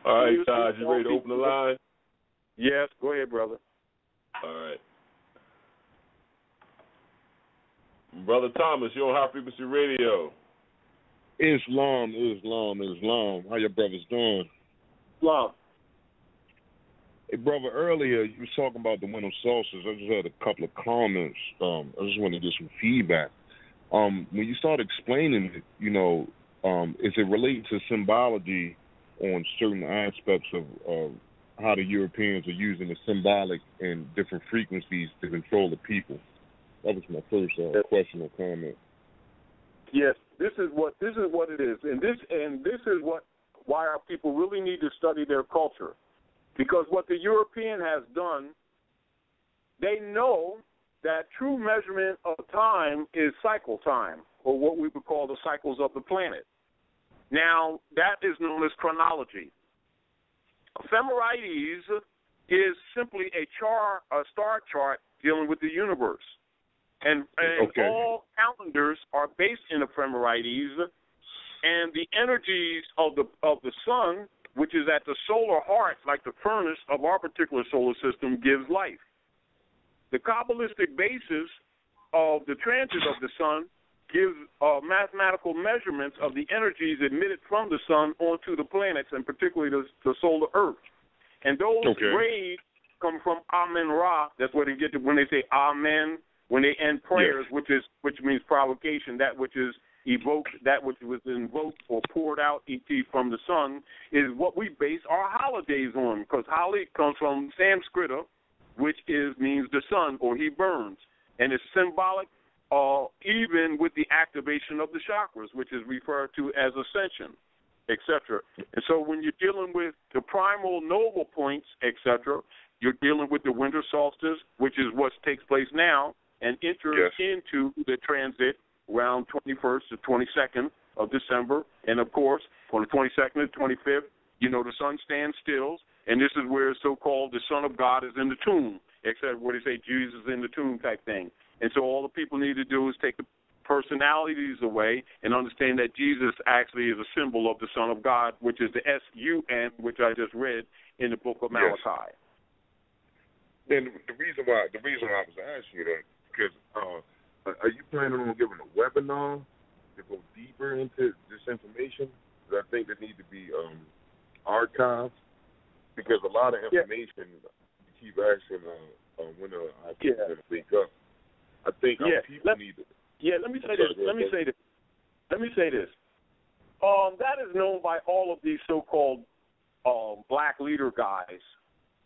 All right, Todd, you ready to open the line? Yes, go ahead, brother. All right. Brother Thomas, you're on High Frequency Radio. Islam. How your brothers doing? Islam. Hey, brother, earlier you was talking about the winter solstice. I just had a couple of comments. I just want to get some feedback. When you start explaining it, is it related to symbology on certain aspects of how the Europeans are using the symbolic and different frequencies to control the people? That was my first question or comment. Yes, this is what it is, and this is why our people really need to study their culture, because what the European has done, they know that true measurement of time is cycle time, or what we would call the cycles of the planet. Now, that is known as chronology. Ephemerides is simply a star chart dealing with the universe. And all calendars are based in ephemerides, and the energies of the sun, which is at the solar heart, like the furnace of our particular solar system, gives life. The Kabbalistic basis of the transit of the sun gives mathematical measurements of the energies emitted from the sun onto the planets, and particularly the solar Earth. And those rays come from Amen Ra. That's where they get to when they say Amen. When they end prayers, which means provocation, that which is evoked, that which was invoked or poured out, et from the sun, is what we base our holidays on. Because holiday comes from Sanskrit, which means the sun, or he burns, and it's symbolic, even with the activation of the chakras, which is referred to as ascension, etc. And so, when you're dealing with the primal noble points, etc., you're dealing with the winter solstice, which is what takes place now, and enters into the transit around 21st to 22nd of December. And, of course, from the 22nd to 25th, the sun stands still, and this is where so-called the Son of God is in the tomb, except where they say Jesus is in the tomb type thing. And so all the people need to do is take the personalities away and understand that Jesus actually is a symbol of the Son of God, which is the S-U-N, which I just read in the book of Malachi. And the reason why I was asking you that, because are you planning on giving a webinar to go deeper into this information? Because I think there need to be archives, because a lot of information you keep asking when I keep going to think up. I think people need to. Yeah, let me say this. Let me say this. That is known by all of these so-called black leader guys,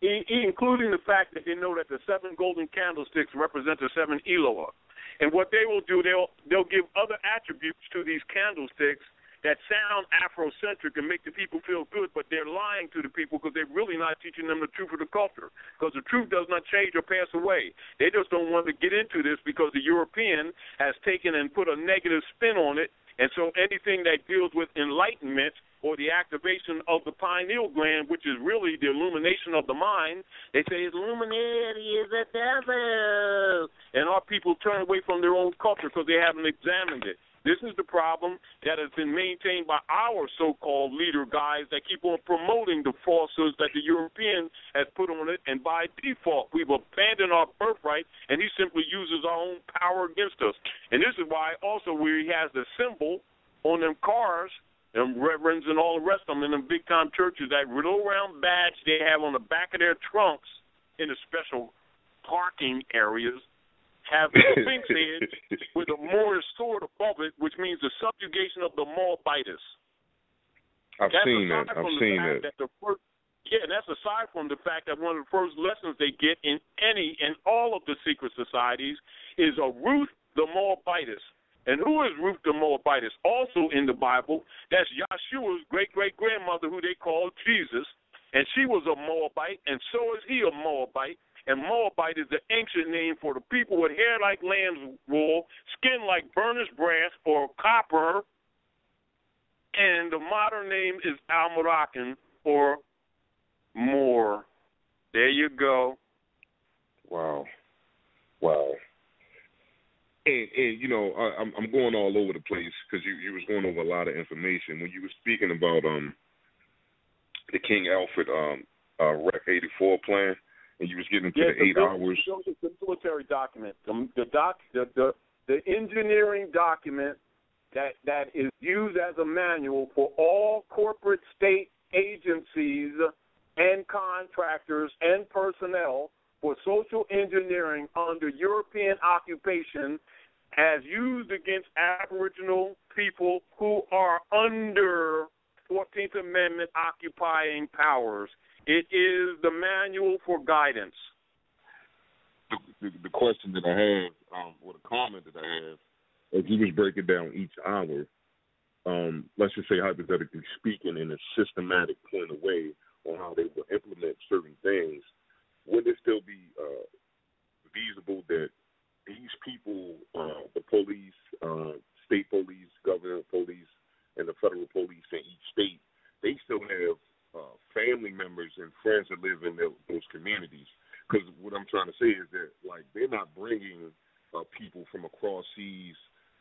including the fact that they know that the 7 golden candlesticks represent the 7 Eloah. And what they will do, they'll give other attributes to these candlesticks that sound Afrocentric and make the people feel good, but they're lying to the people because they're really not teaching them the truth of the culture, because the truth does not change or pass away. They just don't want to get into this because the European has taken and put a negative spin on it, and so anything that deals with enlightenment or the activation of the pineal gland, which is really the illumination of the mind, they say Illuminati is the devil. And our people turn away from their own culture because they haven't examined it. This is the problem that has been maintained by our so-called leader guys that keep on promoting the falsehoods that the European has put on it, and by default, we've abandoned our birthright, and he simply uses our own power against us. And this is why also where he has the symbol on them cars, them reverends and all the rest of them in them big-time churches, that little round badge they have on the back of their trunks in the special parking areas, have the Sphinx head with a Moor sword above it, which means the subjugation of the Moabites. I've seen that. And that's aside from the fact that one of the first lessons they get in all of the secret societies is a Ruth the Moabitess. And who is Ruth the Moabitess? Also in the Bible, that's Yahshua's great-great-grandmother, who they call Jesus. And she was a Moabite, and so is he a Moabite. And Moabite is the ancient name for the people with hair like lamb's wool, skin like burnished brass or copper. And the modern name is Al-Moroccan or Moor. There you go. Wow. And I'm going all over the place because you was going over a lot of information. When you were speaking about the King Alfred Rec 84 plan, and you was getting into the 8 hours. It's the military document, the engineering document that is used as a manual for all corporate state agencies and contractors and personnel for social engineering under European occupation as used against Aboriginal people who are under 14th Amendment occupying powers. It is the manual for guidance. The question that I have, or the comment that I have, as you was breaking down each hour, let's just say hypothetically speaking, in a systematic point of way on how they will implement certain things, would it still be feasible that these people, the police, state police, government police, and the federal police in each state, they still have family members and friends that live in those communities? Because what I'm trying to say is that, like, they're not bringing people from across seas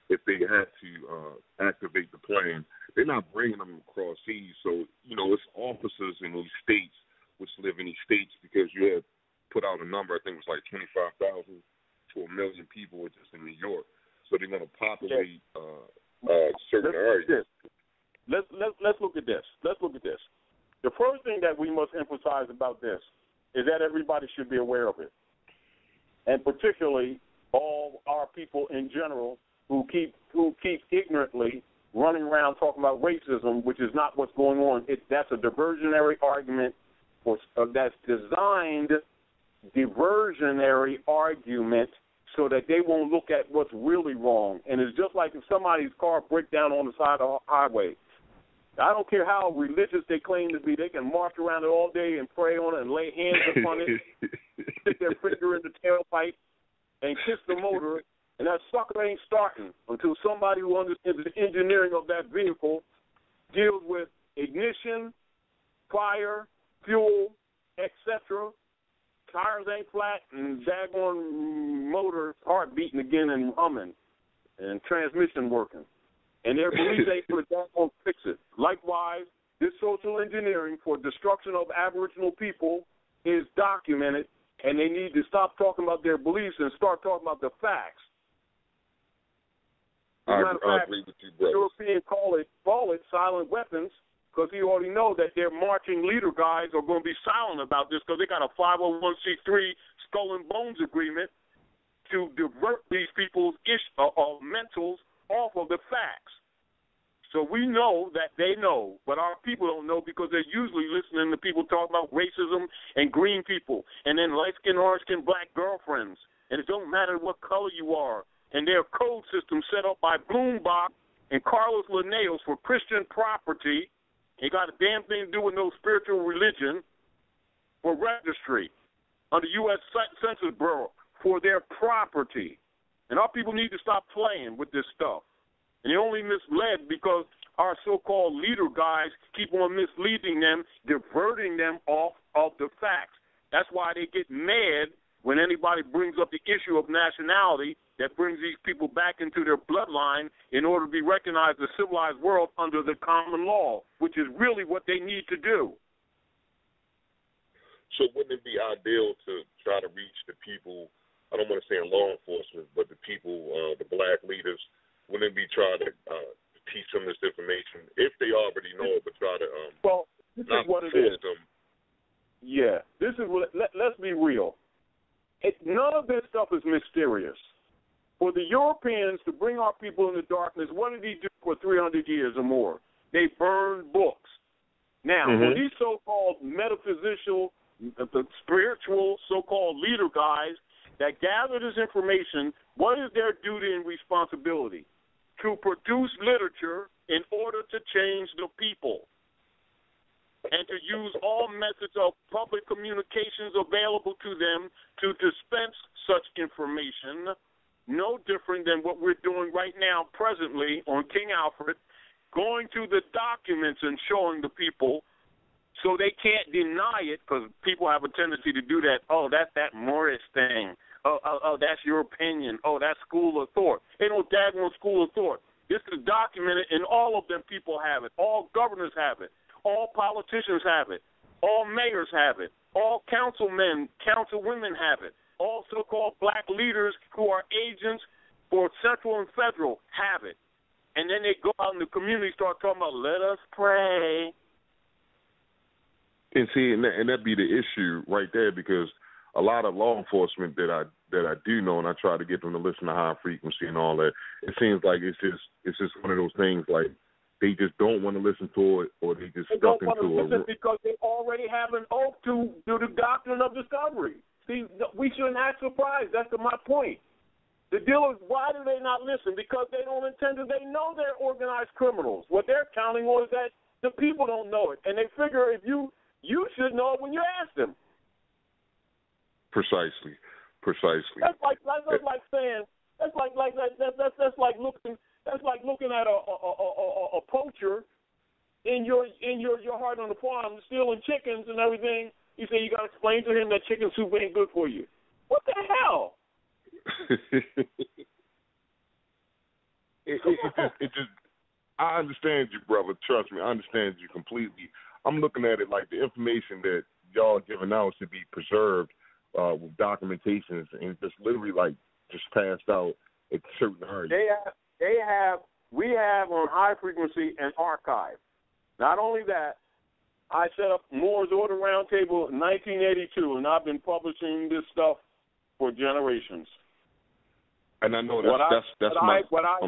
if they had to activate the plan. They're not bringing them across seas. So, you know, it's officers in those states which live in these states, because you had put out a number, I think it was like 25,000 to 1 million people just in New York. So they're going to populate certain areas. Let's look at this. Let's look at this. The first thing that we must emphasize about this is that everybody should be aware of it, and particularly all our people in general who keep ignorantly running around talking about racism, which is not what's going on. That's a diversionary argument, that's designed diversionary argument so that they won't look at what's really wrong. And it's just like if somebody's car breaks down on the side of the highway. I don't care how religious they claim to be. They can march around it all day and pray on it and lay hands upon it, stick their finger in the tailpipe and kiss the motor, and that sucker ain't starting until somebody who understands the engineering of that vehicle deals with ignition, fire, fuel, etc. Tires ain't flat, and daggone motor heart beating again and humming, and transmission working. And their belief that that won't fix it. Likewise, this social engineering for destruction of Aboriginal people is documented, and they need to stop talking about their beliefs and start talking about the facts. As a matter of fact, the Europeans call it silent weapons, because you already know that their marching leader guys are going to be silent about this, because they got a 501c3 skull and bones agreement to divert these people's mentals off of the facts. So we know that they know, but our people don't know, because they're usually listening to people talk about racism and green people, and then light-skinned, orange-skinned black girlfriends, and it don't matter what color you are, and their code system set up by Bloomberg and Carlos Linnaeus for Christian property. It got a damn thing to do with no spiritual religion, for registry under U.S. Census Bureau for their property. And our people need to stop playing with this stuff. And they're only misled because our so-called leader guys keep on misleading them, diverting them off of the facts. That's why they get mad when anybody brings up the issue of nationality that brings these people back into their bloodline in order to be recognized as a civilized world under the common law, which is really what they need to do. So wouldn't it be ideal to try to reach the people, I don't want to say in law enforcement, but the people, the black leaders, wouldn't it be try to teach them this information, if they already know it, but try to this is what it is. Them. Yeah, this is what, let's be real. None of this stuff is mysterious. For the Europeans to bring our people into darkness, what did he do for 300 years or more? They burned books. Now, for these so-called metaphysical, the spiritual so-called leader guys that gather this information, what is their duty and responsibility? To produce literature in order to change the people, and to use all methods of public communications available to them to dispense such information, no different than what we're doing right now presently on King Alfred, going through the documents and showing the people so they can't deny it, because people have a tendency to do that. Oh, that's that Moorish thing. Oh, that's your opinion. Oh, that's school of thought. Ain't no daggone school of thought. This is documented, and all of them people have it. All governors have it. All politicians have it. All mayors have it. All councilmen, councilwomen have it. All so-called black leaders who are agents for central and federal have it. And then they go out in the community and start talking about, let us pray. And see, and that be the issue right there, because a lot of law enforcement that I do know, and I try to get them to listen to high frequency and all that, it seems like it's just one of those things, like they just don't want to listen to it, or they just stuck into it. They don't want to listen because they already have an oath to do the doctrine of discovery. See, we shouldn't act surprised. That's my point. The deal is, why do they not listen? Because they don't intend to. They know they're organized criminals. What they're counting on is that the people don't know it, and they figure if you should know it when you ask them. Precisely. That's like saying that's like looking at a poacher in your heart on the farm stealing chickens and everything. You say you got to explain to him that chicken soup ain't good for you. What the hell? it just I understand you, brother. Trust me, I understand you completely. I'm looking at it like the information that y'all giving out should be preserved with documentations and just literally like just passed out at certain areas. We have on High Frequency an archive. Not only that, I set up Moor's Order Roundtable in 1982, and I've been publishing this stuff for generations. And I know what I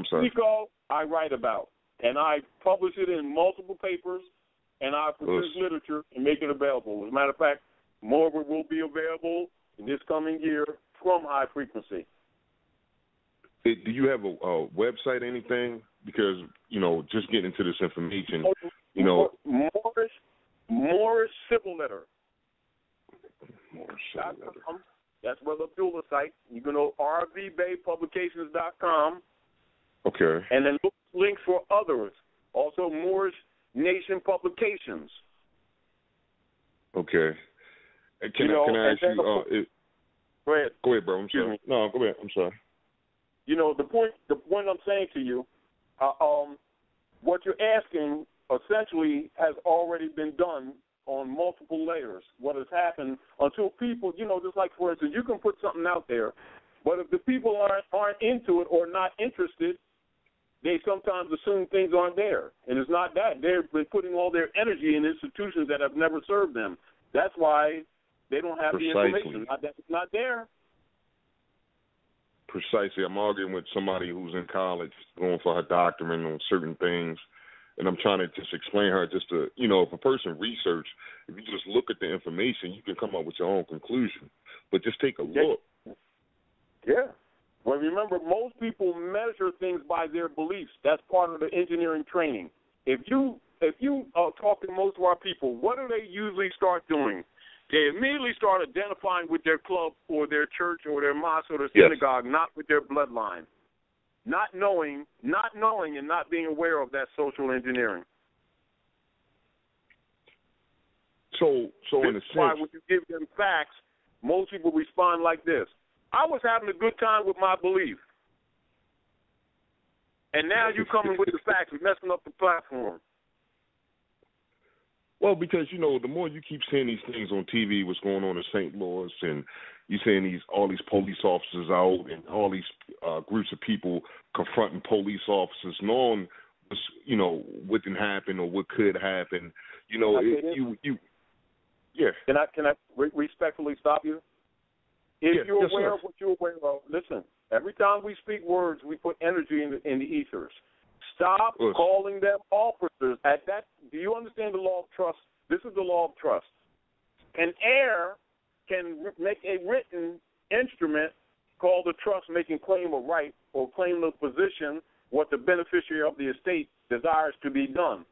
speak of, I write about, and I publish it in multiple papers, and I produce literature and make it available. As a matter of fact, more will be available in this coming year from High Frequency. Do you have a website or anything? Because, just getting into this information, Moorish Civil Letter. Moorish Civil Letter. That's where the Abdullah site. You can go rvbaypublications.com. Okay. And then look links for others. Also, Moorish Nation Publications. Okay. Can I ask you? Go ahead. Go ahead, bro. I'm sorry. No, go ahead. I'm sorry. The point I'm saying to you, what you're asking essentially has already been done on multiple layers. What has happened until people, just like, for instance, you can put something out there, but if the people aren't into it or not interested, they sometimes assume things aren't there. And it's not that. They've been putting all their energy in institutions that have never served them. That's why they don't have the information. Not that it's not there. Precisely. I'm arguing with somebody who's in college going for her doctorate on certain things, and I'm trying to just explain her just to, if a person research, if you just look at the information, you can come up with your own conclusion. But just take a look. Yeah. Well, remember, most people measure things by their beliefs. That's part of the engineering training. If you talk to most of our people, what do they usually start doing? They immediately start identifying with their club or their church or their mosque or their synagogue, not with their bloodline. Not knowing and not being aware of that social engineering. So in a sense, why when you give them facts, most people respond like this. I was having a good time with my belief. And now you coming with the facts and messing up the platform. Well, because, the more you keep seeing these things on TV, what's going on in St. Louis, and you're seeing all these police officers out and all these groups of people confronting police officers, knowing what can happen or what could happen. Can I respectfully stop you? If you're aware of what you're aware of, listen, every time we speak words, we put energy in the ethers. Stop calling them officers. Do you understand the law of trust? This is the law of trust. An heir can make a written instrument called a trust, making claim of right or claim of position, what the beneficiary of the estate desires to be done.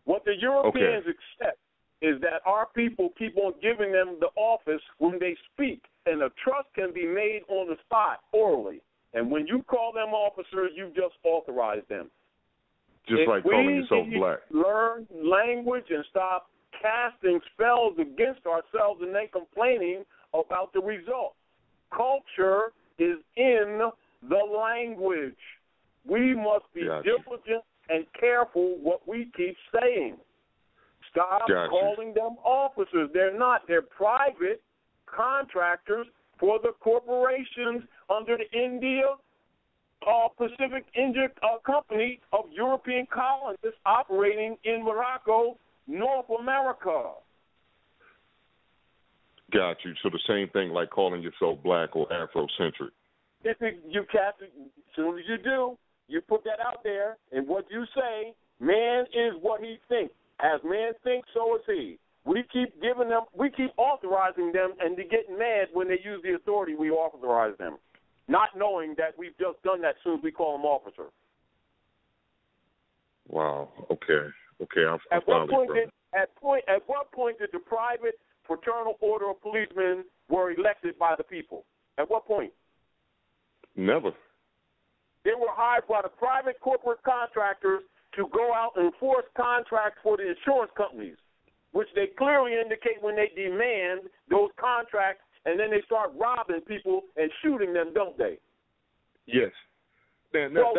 What the Europeans accept is that our people keep on giving them the office when they speak, and a trust can be made on the spot orally. And when you call them officers, you just authorize them. Just like calling yourself black. Learn language and stop casting spells against ourselves and then complaining about the result. Culture is in the language. We must be diligent and careful what we keep saying. Stop calling them officers. They're not. They're private contractors for the corporations under the India Pacific India Company of European colonists operating in Morocco, North America. Got you. So the same thing like calling yourself black or Afrocentric. You cast it, as soon as you do, you put that out there, and what you say, man is what he thinks. As man thinks, so is he. We keep authorizing them, and they get mad when they use the authority we authorize them, not knowing that we've just done that as soon as we call them officer. Wow. Okay. At what point did the private fraternal order of policemen were elected by the people? At what point? Never. They were hired by the private corporate contractors to go out and enforce contracts for the insurance companies, which they clearly indicate when they demand those contracts, and then they start robbing people and shooting them, don't they? Yes. Man, that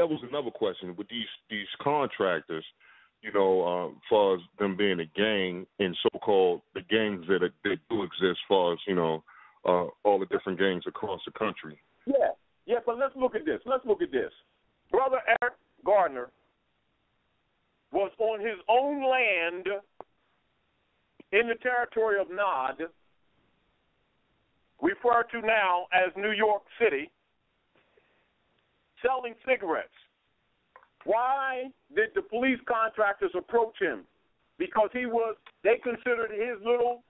was another question with these contractors. You know, as far as them being a gang and so-called the gangs that do exist, as far as all the different gangs across the country. Yeah, but let's look at this. Brother Eric Gardner was on his own land in the territory of Nod, referred to now as New York City, selling cigarettes. Why did the police contractors approach him? Because they considered his little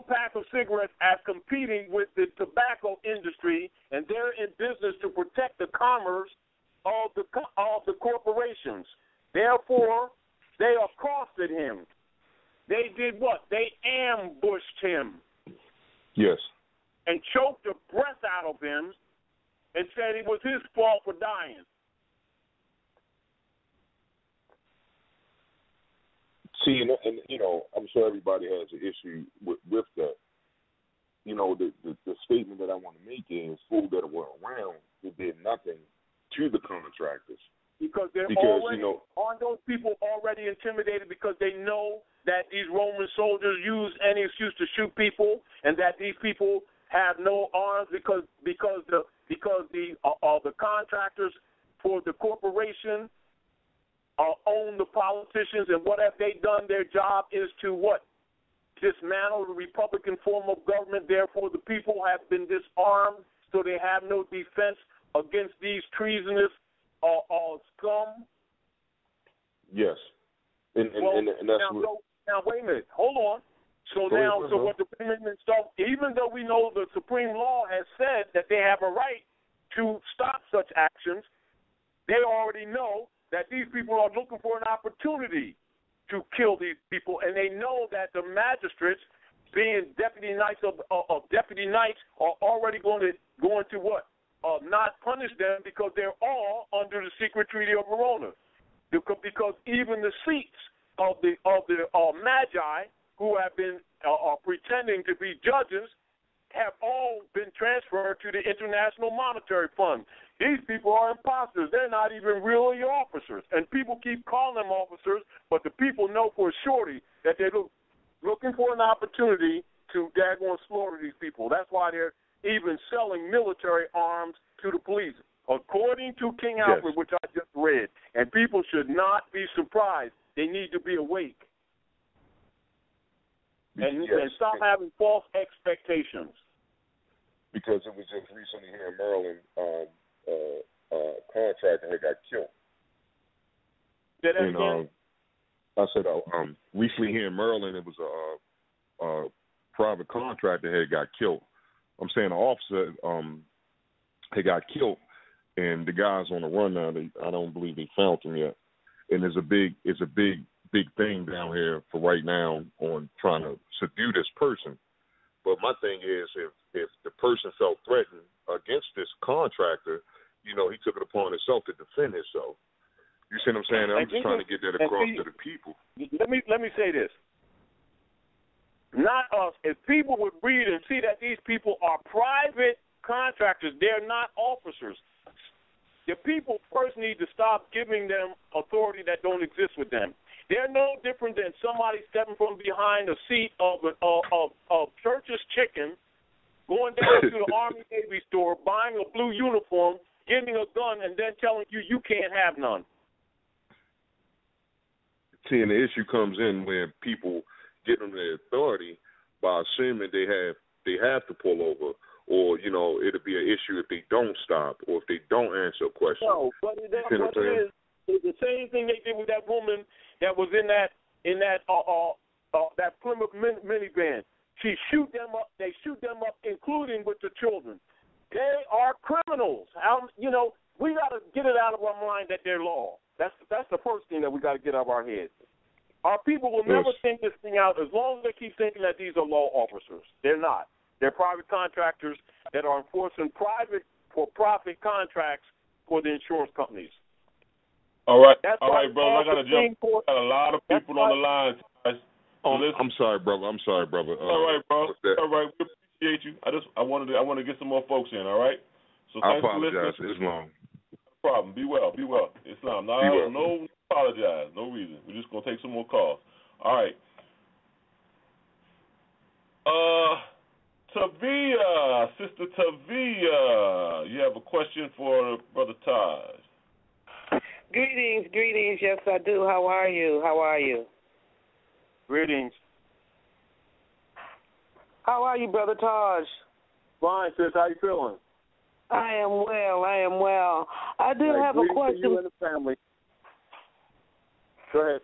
pack of cigarettes as competing with the tobacco industry, and they're in business to protect the commerce of the corporations. Therefore, they accosted him. They did what? They ambushed him. Yes. And choked the breath out of him and said it was his fault for dying. See, and I'm sure everybody has an issue with that. The statement that I want to make is fools that were around who did nothing to the contractors. Aren't those people already intimidated because they know that these Roman soldiers use any excuse to shoot people, and that these people have no arms because the contractors for the corporation own the politicians, and what have they done? Their job is to what? Dismantle the Republican form of government. Therefore, the people have been disarmed, so they have no defense against these treasonous scum. Yes, and that's now wait a minute, hold on. So what the amendment stuff? Even though we know the Supreme Law has said that they have a right to stop such actions, they already know that these people are looking for an opportunity to kill these people, and they know that the magistrates, being deputy knights of deputy knights, are already going to what? Not punish them because they're all under the secret treaty of Verona. Because even the seats of the magi who have been pretending to be judges have all been transferred to the International Monetary Fund. These people are imposters. They're not even really officers. And people keep calling them officers, but the people know for surety that they're looking for an opportunity to daggone slaughter these people. That's why they're even selling military arms to the police, according to King Alfred, which I just read. And people should not be surprised. They need to be awake. And stop having false expectations. Because it was just recently here in Maryland, contractor had got killed. I said, recently here in Maryland, it was a private contractor had got killed. I'm saying an officer had got killed, and the guy's on the run now. I don't believe they found him yet. And it's a big thing down here for right now on trying to subdue this person. But my thing is, if the person felt threatened against this contractor, he took it upon himself to defend himself. You see what I'm saying? I'm just trying to get that across to the people. Let me say this. Not us. If people would read and see that these people are private contractors, they're not officers. The people first need to stop giving them authority that don't exist with them. They're no different than somebody stepping from behind the seat of Church's Chicken, going down to the Army Navy store, buying a blue uniform, getting a gun, and then telling you you can't have none. See, and the issue comes in when people get them their authority by assuming they have to pull over, or it'll be an issue if they don't stop or if they don't answer a question. No, but it's the same thing they did with that woman that was in that Plymouth minivan. She shoot them up. They shoot them up, including with the children. They are criminals. We got to get it out of our mind that they're law. That's the first thing that we got to get out of our heads. Our people will never think this thing out as long as they keep thinking that these are law officers. They're not. They're private contractors that are enforcing for-profit contracts for the insurance companies. All right, brother. I got to jump. Got a lot of people on the line. I'm sorry, brother. All right, bro. All right, we appreciate you. I want to get some more folks in. All right. So I thanks apologize, for listening. Islam. No problem. Be well. Islam. No apologize. No reason. We're just gonna take some more calls. All right. Tavia, Sister Tavia, you have a question for Brother Taj. Greetings. Yes, I do. How are you? Greetings. How are you, Brother Taj? Fine, sis. How you feeling? I am well. I do have a question. To you and the family. Go ahead.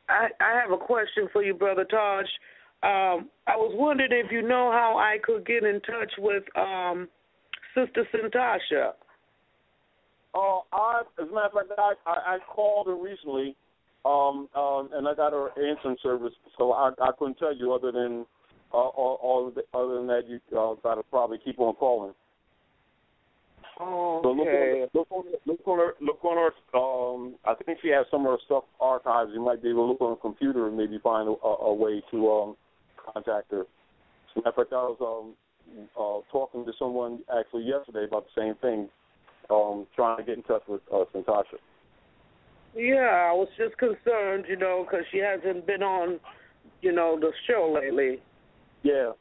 I have a question for you, Brother Taj. I was wondering if you know how I could get in touch with Sister Santasha. As a matter of fact, I called her recently, and I got her answering service, so I couldn't tell you other than that you got to probably keep on calling. Oh, okay. So look on her. I think she has some of her stuff archived. You might be able to look on her computer and maybe find a way to contact her. As a matter of fact, I was talking to someone actually yesterday about the same thing, trying to get in touch with Santasha. Yeah, I was just concerned, because she hasn't been on, the show lately. Yeah.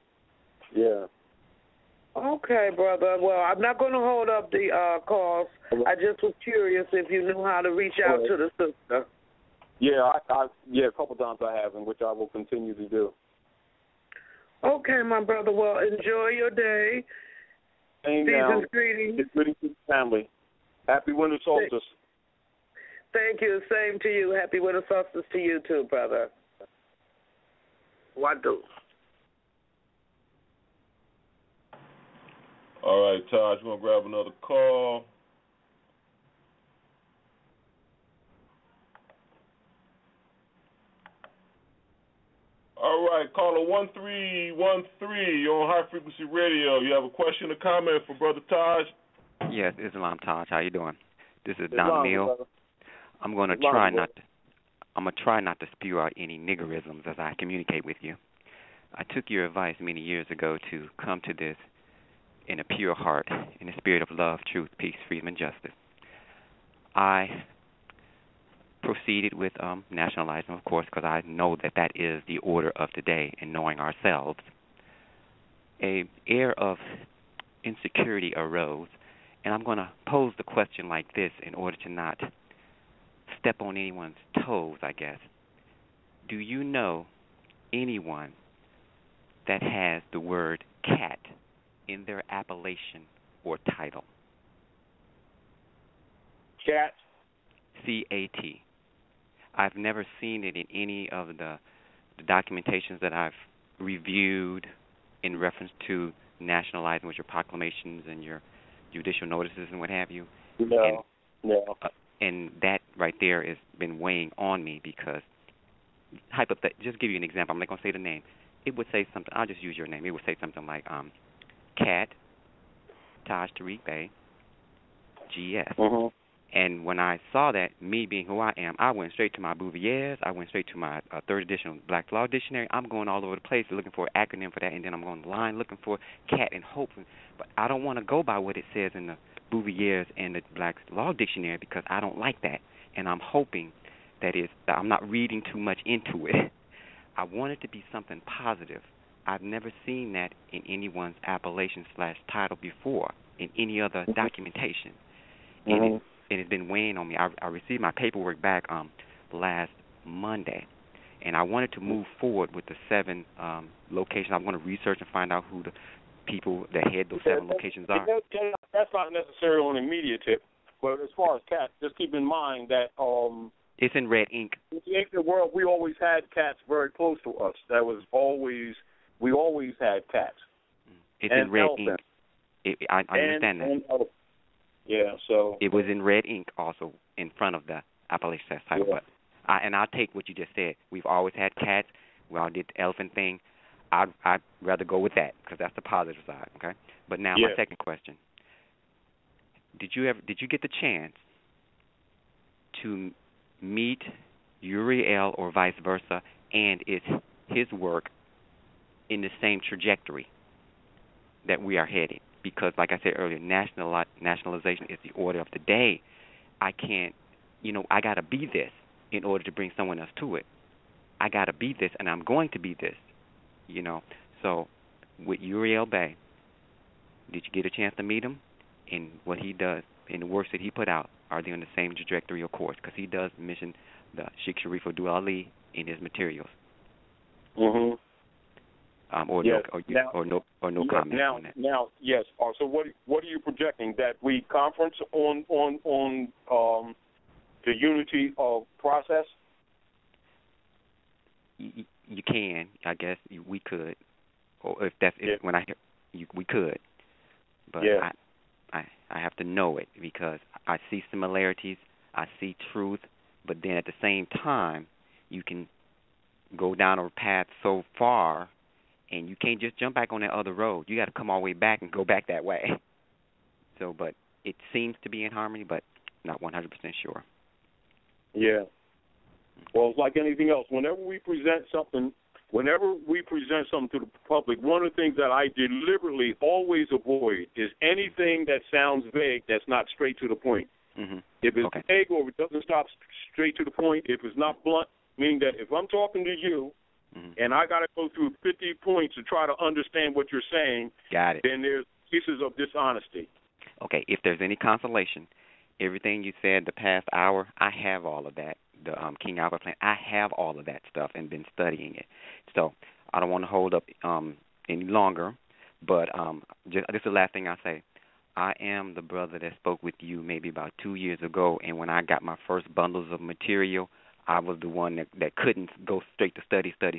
Okay, brother. Well, I'm not going to hold up the calls. I just was curious if you knew how to reach out to the sister. Yeah, a couple times I have, and which I will continue to do. Okay, my brother. Well, enjoy your day. Season's greetings. Greetings to the family. Happy winter solstice. Thank you. Same to you. Happy winter solstice to you too, brother. Wadu. All right, Taj, we're going to grab another call. All right, caller 1313, you're on High Frequency Radio. You have a question or comment for Brother Taj? Yes, Islam Taj. How you doing? This is Don Mill. I'm going to try not to spew out any niggerisms as I communicate with you. I took your advice many years ago to come to this in a pure heart, in a spirit of love, truth, peace, freedom, and justice. I proceeded with nationalizing, of course, because I know that is the order of today in knowing ourselves. An air of insecurity arose, and I'm going to pose the question like this in order to not step on anyone's toes, I guess. Do you know anyone that has the word cat in their appellation or title? Cat? C-A-T. I've never seen it in any of the documentations that I've reviewed in reference to nationalizing with your proclamations and your judicial notices and what have you. No. And that right there has been weighing on me because, just give you an example. I'm not going to say the name. It would say something. I'll just use your name. It would say something like Cat, Taj Tariq Bey, G.S. Mm-hmm. And when I saw that, me being who I am, I went straight to my Bouvier's. I went straight to my third edition Black Law Dictionary. I'm going all over the place looking for an acronym for that, and then I'm going online looking for cat and hoping. But I don't want to go by what it says in the Bouvier's and the Black Law Dictionary because I don't like that. And I'm hoping that I'm not reading too much into it. I want it to be something positive. I've never seen that in anyone's appellation/title before in any other documentation, and it's been weighing on me. I received my paperwork back last Monday, and I wanted to move forward with the 7 locations. I want to research and find out who the people that head those 7 locations are. That's not necessarily an immediate tip, but as far as cats, just keep in mind that it's in red ink. In the ancient world, we always had cats very close to us. We always had cats. It's in red ink. I understand that. Yeah, so it was in red ink also in front of the appellation title. Yeah. But I'll take what you just said. We've always had cats. We all did the elephant thing. I'd rather go with that because that's the positive side. Okay. But now my second question: Did you get the chance to meet Uriel or vice versa, and is his work in the same trajectory that we are heading? Because, like I said earlier, nationalization is the order of the day. I can't, I got to be this in order to bring someone else to it. I got to be this, and I'm going to be this, So, with Uriel Bey, did you get a chance to meet him? And what he does, and the works that he put out, are they on the same trajectory or course? Because he does mention the Sheikh Sharif Abdul Ali in his materials. Mm-hmm. No comment on that. Now, yes. So what are you projecting? That we conference on the unity of process? You can, I guess. We could, or we could. But I have to know it because I see similarities, I see truth, but then at the same time, you can go down a path so far, and you can't just jump back on that other road. You got to come all the way back and go back that way. So, but it seems to be in harmony, but not 100% sure. Yeah. Well, it's like anything else. Whenever we present something to the public, one of the things that I deliberately always avoid is anything that sounds vague that's not straight to the point. Mm-hmm. If it's vague or if it doesn't stop straight to the point, if it's not blunt, meaning that if I'm talking to you and I got to go through 50 points to try to understand what you're saying, then there's pieces of dishonesty. Okay, if there's any consolation, everything you said the past hour, I have all of that. The King Albert plan, I have all of that stuff and been studying it. So I don't want to hold up any longer, but this is the last thing I say. I am the brother that spoke with you maybe about 2 years ago, and when I got my first bundles of material, I was the one that couldn't go straight to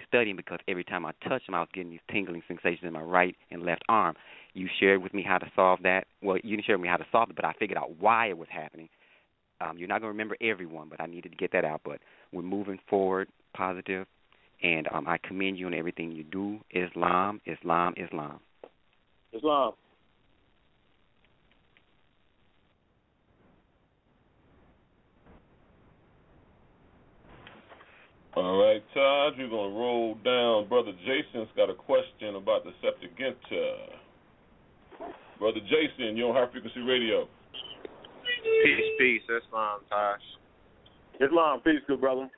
studying because every time I touched them, I was getting these tingling sensations in my right and left arm. You shared with me how to solve that. Well, you didn't share with me how to solve it, but I figured out why it was happening. You're not going to remember everyone, but I needed to get that out. But we're moving forward, positive, and I commend you on everything you do. Islam, Islam, Islam. Islam. All right, Taj, we're going to roll down. Brother Jason's got a question about the Septuaginta. Brother Jason, you're on High Frequency Radio. Peace, Islam, Taj. Islam, peace, good brother.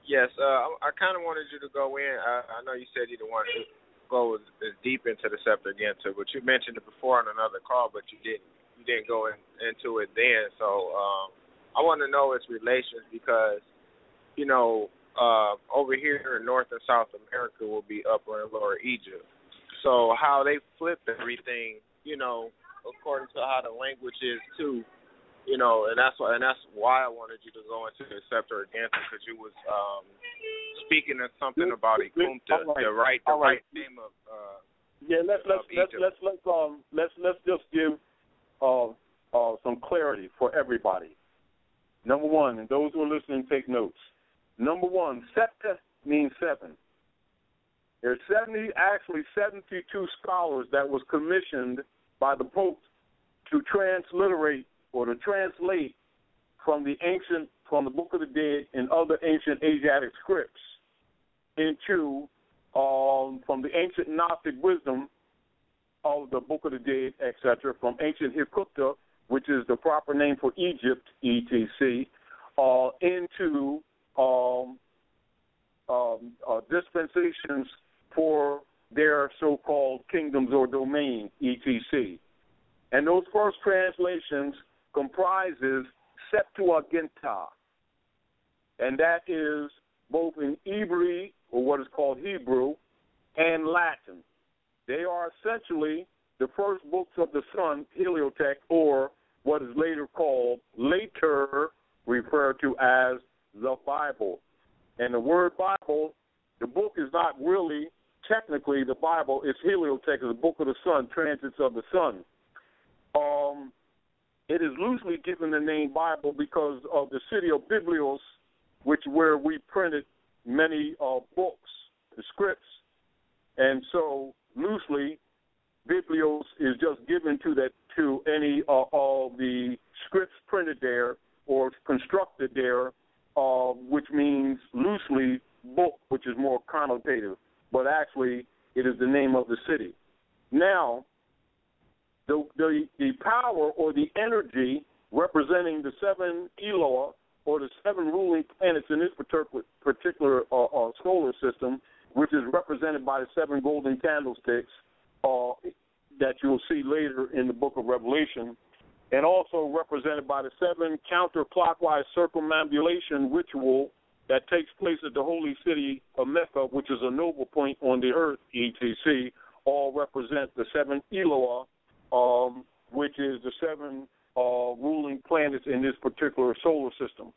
Yes, I kind of wanted you to go in. I know you said you didn't want to go as deep into the Septuaginta, but you mentioned it before on another call, but you didn't go into it then. So I want to know its relations because, over here in North and South America will be Upper and Lower Egypt. So how they flipped everything, according to how the language is too, and that's why I wanted you to go into the Septuaginta because you was speaking of something about Ikumta, the right name of let's just give some clarity for everybody. Number one, and those who are listening, take notes. Number one, septa means 7. There's 72 scholars that was commissioned by the Pope to transliterate or to translate from the Book of the Dead and other ancient Asiatic scripts into from the ancient Gnostic wisdom of the Book of the Dead, etc., from ancient Hikupta, which is the proper name for Egypt, etc., into dispensations for their so-called kingdoms or domain, etc. And those first translations comprises Septuaginta, and that is both in Hebrew, or what is called Hebrew, and Latin. They are essentially the first books of the Sun, Heliotext, or what is later referred to as the Bible. And the word Bible, the book is not really technically the Bible. It's Heliotext, the book of the Sun, transits of the Sun. It is loosely given the name Bible because of the city of Biblios, where we printed many books, the scripts, and so loosely, Biblios is just given to any of the scripts printed there or constructed there, which means loosely book, which is more connotative, but actually it is the name of the city. Now, the power or the energy representing the seven Eloah, or the seven ruling planets in this particular solar system, which is represented by the seven golden candlesticks that you'll see later in the book of Revelation, and also represented by the seven counterclockwise circumambulation ritual that takes place at the holy city of Mecca, which is a noble point on the earth, etc., all represent the seven Eloah, which is the seven ruling planets in this particular solar system.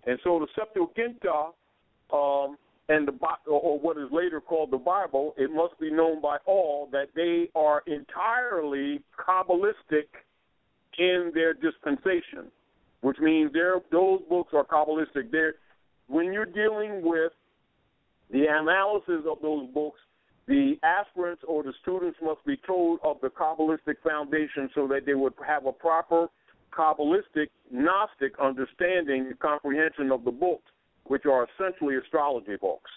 And so the Septuaginta and or what is later called the Bible, it must be known by all that they are entirely Kabbalistic in their dispensation, which means those books are Kabbalistic. When you're dealing with the analysis of those books, the aspirants or the students must be told of the Kabbalistic foundation so that they would have a proper Kabbalistic, Gnostic understanding and comprehension of the books, which are essentially astrology books,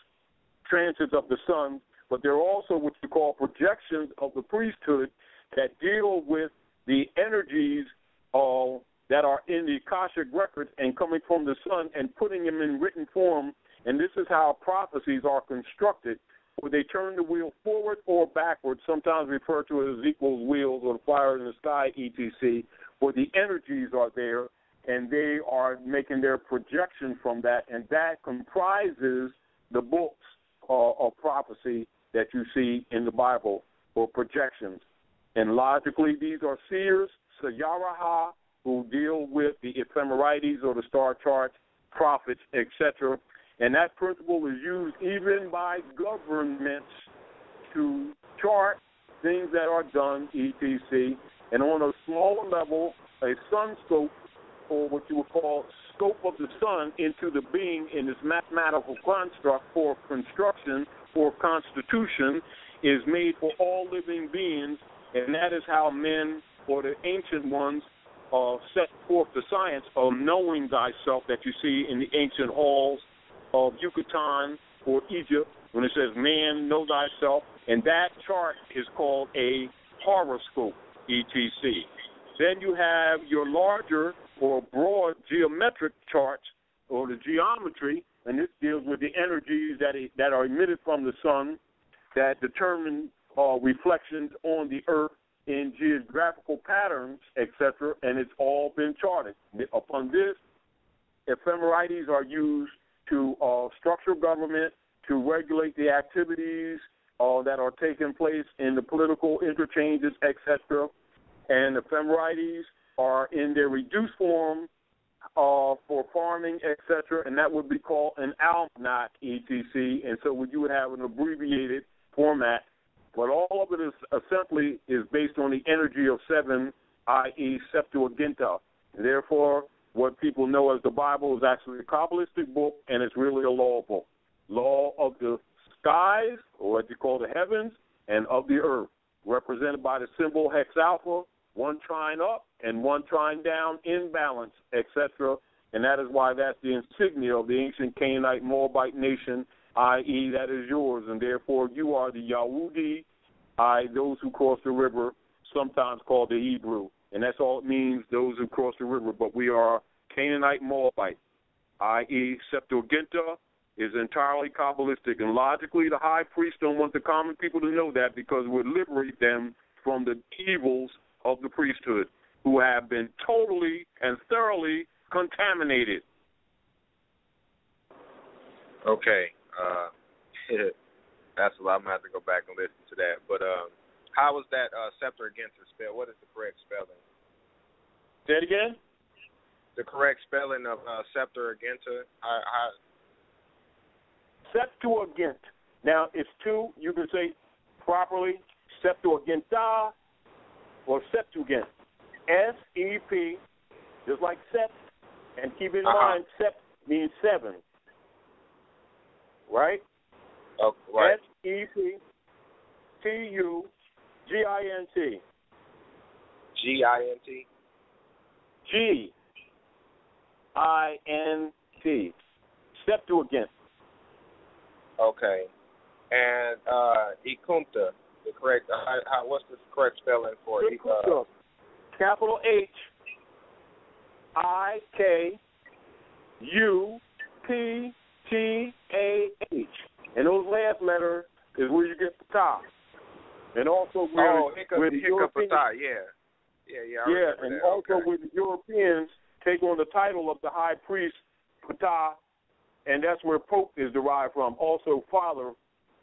transits of the sun, but they're also what you call projections of the priesthood that deal with the energies that are in the Akashic records and coming from the sun and putting them in written form. And this is how prophecies are constructed, where they turn the wheel forward or backwards, sometimes referred to as equals wheels or the fire in the sky, etc., where the energies are there, and they are making their projection from that, and that comprises the books of prophecy that you see in the Bible for projections. And logically, these are seers, Sayaraha, who deal with the ephemerides or the star charts, prophets, etc. And that principle is used even by governments to chart things that are done, etc. And on a smaller level, a sun scope, or what you would call scope of the sun into the being in this mathematical construct for construction or constitution, is made for all living beings, and that is how men or the ancient ones set forth the science of knowing thyself that you see in the ancient halls of Yucatan or Egypt when it says, man, know thyself, and that chart is called a horoscope, etc. Then you have your larger or broad geometric charts or the geometry, and this deals with the energies that are emitted from the sun that determine reflections on the earth in geographical patterns, etc., and it's all been charted. Upon this, ephemerides are used to structure government, to regulate the activities that are taking place in the political interchanges, etc., and ephemerides are in their reduced form for farming, etc., and that would be called an almanac, etc., and so you would have an abbreviated format. But all of it is essentially based on the energy of seven, i.e. Septuaginta. And therefore, what people know as the Bible is actually a Kabbalistic book, and it's really a law book. Law of the skies, or what you call the heavens, and of the earth, represented by the symbol hex alpha, one trine up and one trine down in balance, etc. And that is why that's the insignia of the ancient Canaanite Moabite nation, i.e. that is yours, and therefore you are the Yahudi, those who cross the river, sometimes called the Hebrew. And that's all it means, those who cross the river. But we are Canaanite Moabite. i.e. Septuaginta, is entirely Kabbalistic. And logically, the high priest don't want the common people to know that because it would liberate them from the evils of the priesthood, who have been totally and thoroughly contaminated. Okay. That's a lot. I'm going to have to go back and listen to that. But how is that Septuaginta spelled? What is the correct spelling? Say it again? The correct spelling of Septuaginta. Septuagint. Now, it's two. You can say properly Septuaginta or Septuagint. S-E-P, just like Sept. And keep in mind, Sept means 7. Right? Oh, right. S-E-P-T-U-G-I-N-T. G-I-N-T? G-I-N-T. Septuagint. Okay. And Ikunta, the correct, what's the correct spelling for it? Capital H-I-K-U-P-T-A-H. And those last letters is where you get the top. And also where the Europeans, and also where the Europeans take on the title of the high priest, Ptah, and that's where Pope is derived from. Also Father,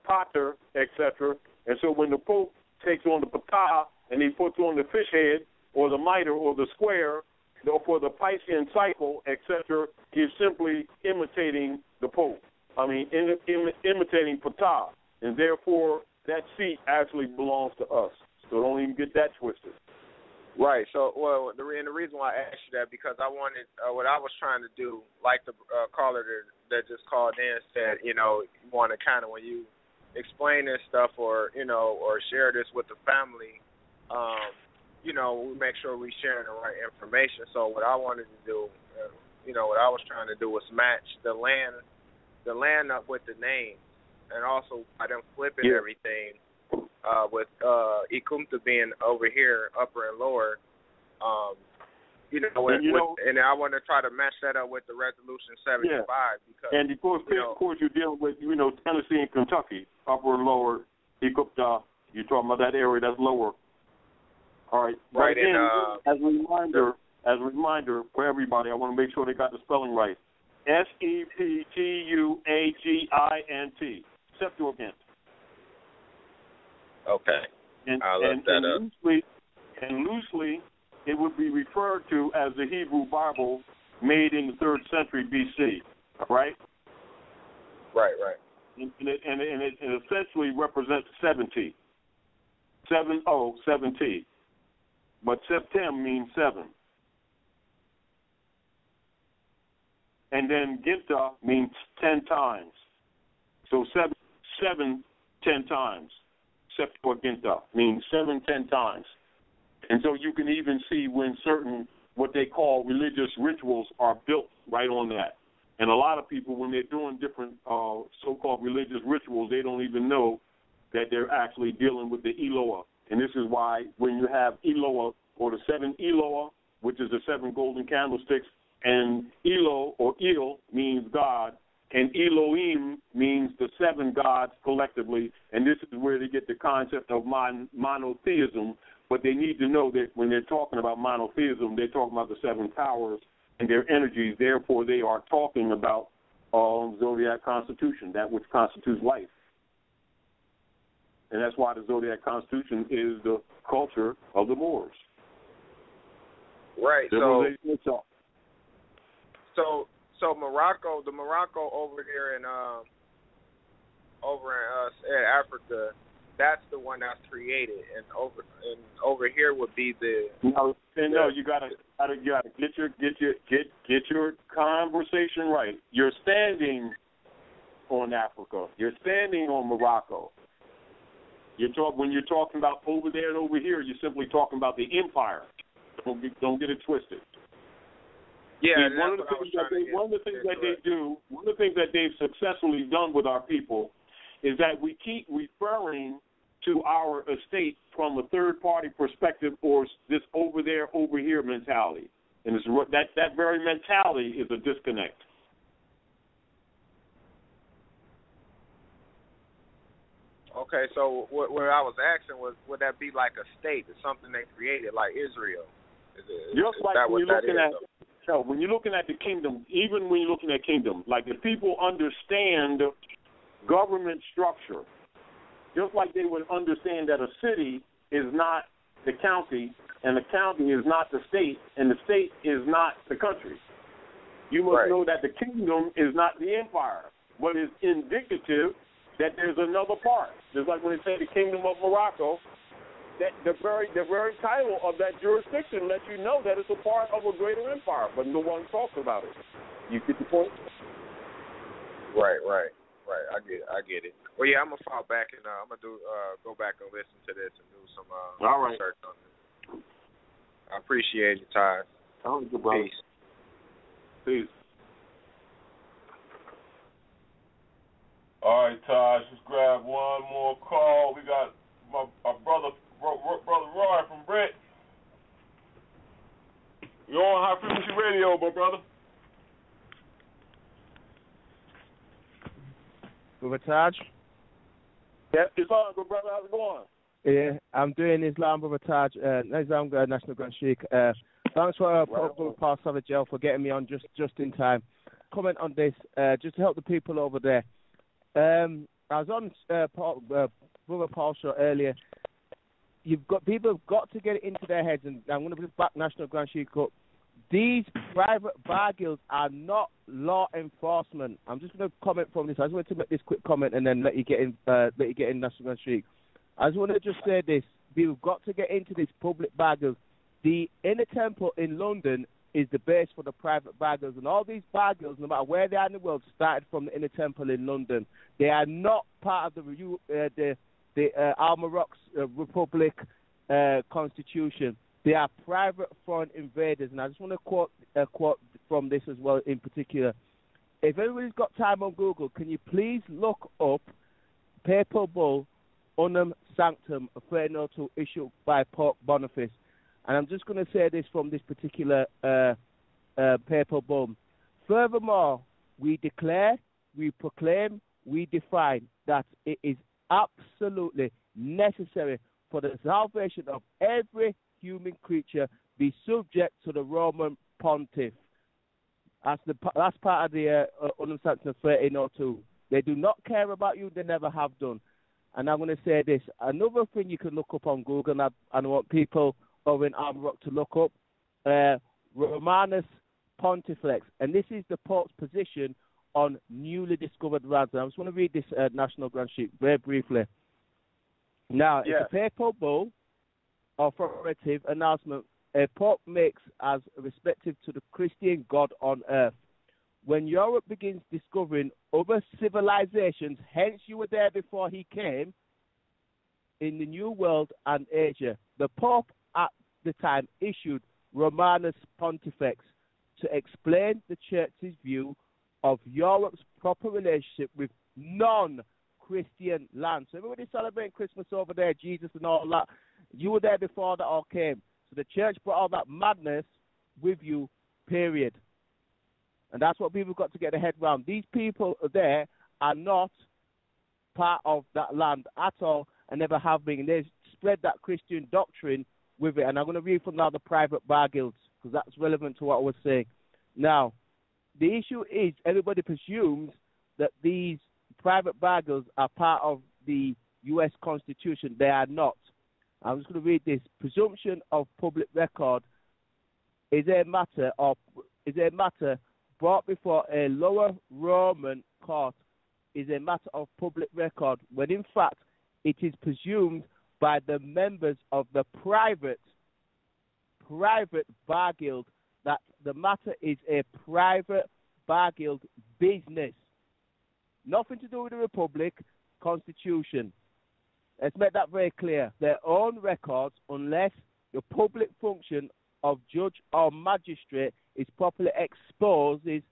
Pater, etc. And so when the Pope takes on the Ptah and he puts on the fish head or the mitre or the square, for the Piscean cycle, etc., he's simply imitating the Pope. I mean, imitating Ptah, and therefore that seat actually belongs to us. So don't even get that twisted. Right. So, well, the reason why I asked you that because I wanted what I was trying to do, like the caller that just called in said, you want to kind of when you explain this stuff or share this with the family, we make sure we sharing the right information. So what I wanted to do, what I was trying to do was match the land up with the name, and also by them flipping everything with Ikumta being over here, upper and lower, and I want to try to match that up with the Resolution 75 because and of course you're dealing with Tennessee and Kentucky, upper and lower Ikumta. You're talking about that area that's lower. All right. Right. And as a reminder for everybody, I want to make sure they got the spelling right. Septuagint. Septuagint. Okay. I'll look that up. Loosely, it would be referred to as the Hebrew Bible made in the 3rd century B.C. Right? Right. And it essentially represents 70. 70. But Septem means 7. And then Ginta means 10 times. So 7 10 times. Septuaginta means 7 10 times. And so you can even see when certain what they call religious rituals are built right on that. And a lot of people, when they're doing different so-called religious rituals, they don't even know that they're actually dealing with the Eloah. And this is why when you have Eloah or the 7 Eloah, which is the 7 golden candlesticks, and Elo or El means God, and Elohim means the 7 gods collectively, and this is where they get the concept of monotheism. But they need to know that when they're talking about monotheism, they're talking about the 7 powers and their energies. Therefore, they are talking about zodiac constitution, that which constitutes life. And that's why the zodiac constitution is the culture of the Moors. Right. So Morocco, the Morocco over here in Africa, that's the one that's created, and over here would be the. No, you gotta get your conversation right. You're standing on Africa. You're standing on Morocco. When you're talking about over there and over here, you're simply talking about the empire. Don't get it twisted. Yeah, see, one of the things that they've successfully done with our people is that we keep referring to our estate from a third-party perspective or this over there, over here mentality. And that very mentality is a disconnect. Okay, so what I was asking was, would that be like a state, or something they created, like Israel? Just like when you're looking at the kingdom, even when you're looking at kingdom, like if people understand government structure, just like they would understand that a city is not the county, and the county is not the state, and the state is not the country. You must know that the kingdom is not the empire, but is indicative that there's another part. Just like when they say the kingdom of Morocco, that the very title of that jurisdiction lets you know that it's a part of a greater empire, but no one talks about it. You get the point? Right. I get it. Well, yeah, I'm gonna fall back and I'm gonna go back and listen to this and do some research on it. I appreciate your time. Peace. All right, Taj, just grab one more call. We got my brother Roy from Brett. You're on High Frequency Radio, my brother. Brother Taj? Yeah, it's on, good brother. How's it going? Yeah, I'm doing Islam, Brother Taj. Islam National Grand Sheikh. Thanks for Paul Savage for getting me on just in time. Comment on this, just to help the people over there. I was on Brother Paul's show earlier. People have got to get it into their heads, and I'm going to just back National Grand Sheikh up. These private bar guilds are not law enforcement. I'm just going to comment from this. I just want to make this quick comment and then let you get in National Grand Sheikh. I just want to just say this. We've got to get into this public bar guilds. The Inner Temple in London is the base for the private bar guilds, and all these bar guilds, no matter where they are in the world, started from the Inner Temple in London. They are not part of the Al-Morocco Republic Constitution. They are private foreign invaders, and I just want to quote from this as well in particular. If everybody's got time on Google, can you please look up Papal Bull Unum Sanctum 1302 issued by Pope Boniface? And I'm just going to say this from this particular Papal Bull. Furthermore, we declare, we proclaim, we define that it is absolutely necessary for the salvation of every human creature be subject to the Roman Pontiff. That's part of the Unum Sanctum 1302. They do not care about you. They never have done. And I'm going to say this. Another thing you can look up on Google, and I want people over in Armrock to look up, Romanus Pontifex. And this is the Pope's position on newly discovered lands. I just want to read this National Grand Sheikh very briefly. Now, it's a papal bull, authoritative announcement a Pope makes as respective to the Christian God on earth. When Europe begins discovering other civilizations, hence you were there before he came, in the New World and Asia, the Pope at the time issued Romanus Pontifex to explain the Church's view of Europe's proper relationship with non-Christian lands. So everybody celebrating Christmas over there, Jesus and all that. You were there before that all came. So the Church brought all that madness with you, period. And that's what people got to get their head around. These people there are not part of that land at all and never have been. And they spread that Christian doctrine with it. And I'm going to read from now the private bar guilds because that's relevant to what I was saying. Now, the issue is everybody presumes that these private bar guilds are part of the U.S. Constitution. They are not. I'm just going to read this. Presumption of public record is a matter brought before a lower Roman court is a matter of public record, when in fact it is presumed by the members of the private bar guild that the matter is a private bar guild business. Nothing to do with the Republic Constitution. Let's make that very clear. Their own records, unless the public function of judge or magistrate is properly exposed, is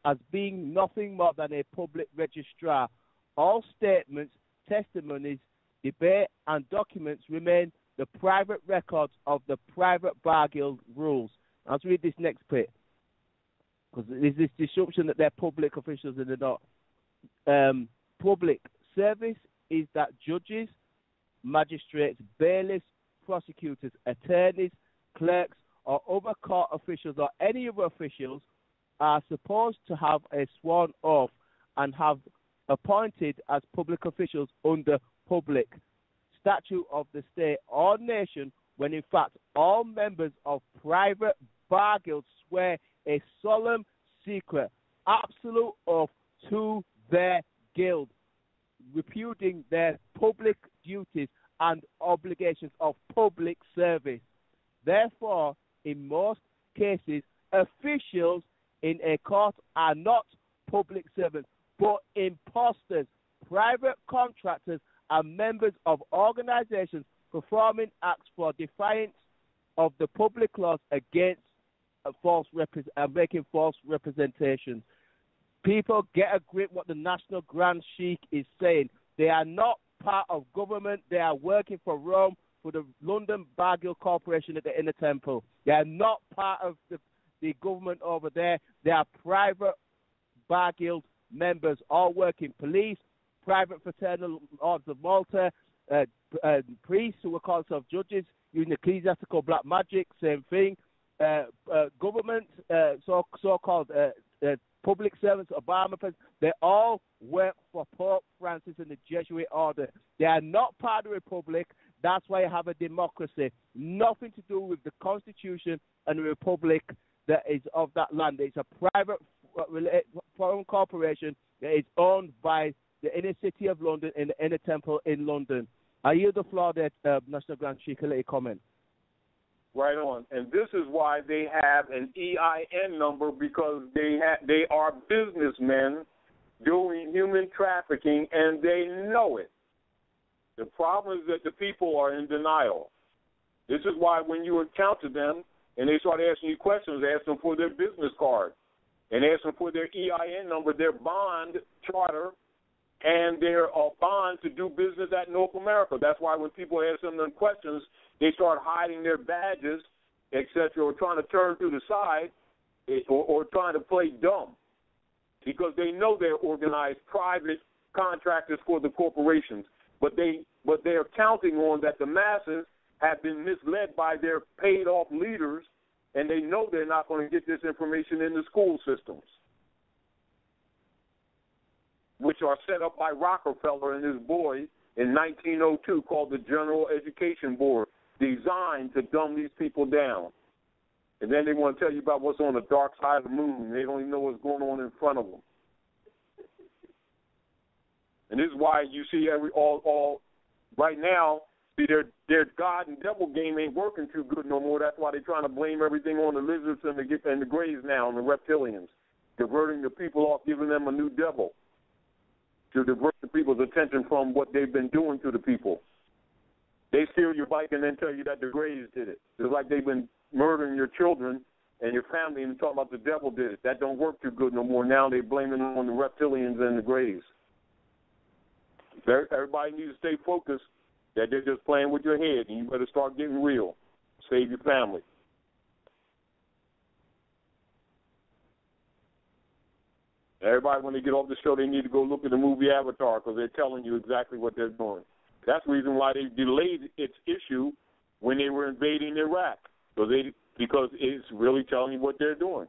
as being nothing more than a public registrar. All statements, testimonies, debate, and documents remain the private records of the private bar guild rules. Let's read this next bit, because there's this assumption that they're public officials and they're not. Public service is that judges, magistrates, bailiffs, prosecutors, attorneys, clerks, or other court officials or any other officials are supposed to have a sworn oath and have appointed as public officials under public statute of the state or nation, when in fact all members of private bar guilds swear a solemn, secret, absolute oath to their guild, repudiating their public duties and obligations of public service. Therefore, in most cases, officials in a court are not public servants, but imposters, private contractors, and members of organizations performing acts for defiance of the public laws against making false representations. People, get a grip what the National Grand Sheik is saying. They are not part of government. They are working for Rome, for the London Bar Guild Corporation at the Inner Temple. They are not part of the government over there. They are private bar guild members, all working police, private fraternal orders of Malta, priests who are called themselves judges, using ecclesiastical black magic, same thing. Government, so-called public servants, Obama, they all work for Pope Francis and the Jesuit order. They are not part of the Republic. That's why you have a democracy. Nothing to do with the Constitution and the Republic that is of that land. It's a private foreign corporation that is owned by the inner city of London and the Inner Temple in London. I yield the floor there, National Grand Sheik, a comment. Right on. And this is why they have an EIN number, because they are businessmen doing human trafficking, and they know it. The problem is that the people are in denial. This is why when you encounter them and they start asking you questions, ask them for their business card and ask them for their EIN number, their bond charter, and their bond to do business at North America. That's why when people ask them questions, they start hiding their badges, etc., or trying to turn to the side, or trying to play dumb, because they know they're organized private contractors for the corporations. But they're counting on that the masses have been misled by their paid-off leaders, and they know they're not going to get this information in the school systems, which are set up by Rockefeller and his boy in 1902, called the General Education Board, designed to dumb these people down. And then they want to tell you about what's on the dark side of the moon. They don't even know what's going on in front of them. And this is why you see all right now, see their God and devil game ain't working too good no more. That's why they're trying to blame everything on the lizards and the grays now, and the reptilians, diverting the people off, giving them a new devil to divert the people's attention from what they've been doing to the people. They steal your bike and then tell you that the grays did it. It's like they've been murdering your children and your family and talking about the devil did it. That don't work too good no more. Now they're blaming it on the reptilians and the grays. Everybody needs to stay focused that they're just playing with your head, and you better start getting real. Save your family. Everybody, when they get off the show, they need to go look at the movie Avatar, because they're telling you exactly what they're doing. That's the reason why they delayed its issue when they were invading Iraq, because it's really telling you what they're doing.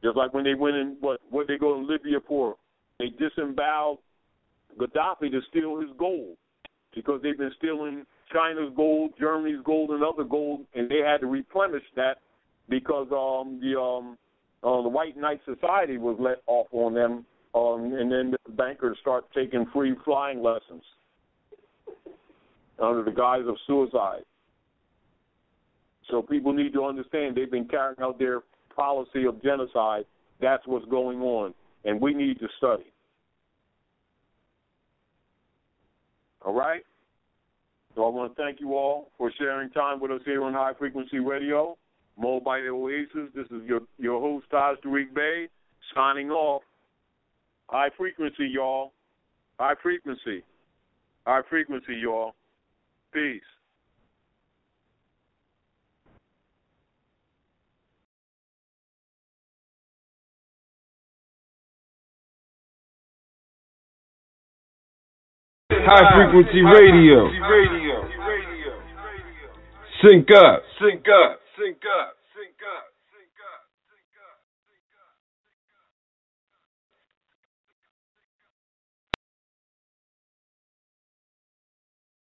Just like when they went in, what they go to Libya for, they disemboweled Gaddafi to steal his gold, because they've been stealing China's gold, Germany's gold, and other gold, and they had to replenish that because the White Knight Society was let off on them, and then the bankers start taking free flying lessons under the guise of suicide. So people need to understand they've been carrying out their policy of genocide. That's what's going on, and we need to study. All right? So I want to thank you all for sharing time with us here on High Frequency Radio. Mo by the Oasis. This is your host, Taj Tariq Bey, signing off. High frequency, y'all. High frequency. High frequency, y'all. Peace. High frequency radio. Sync up.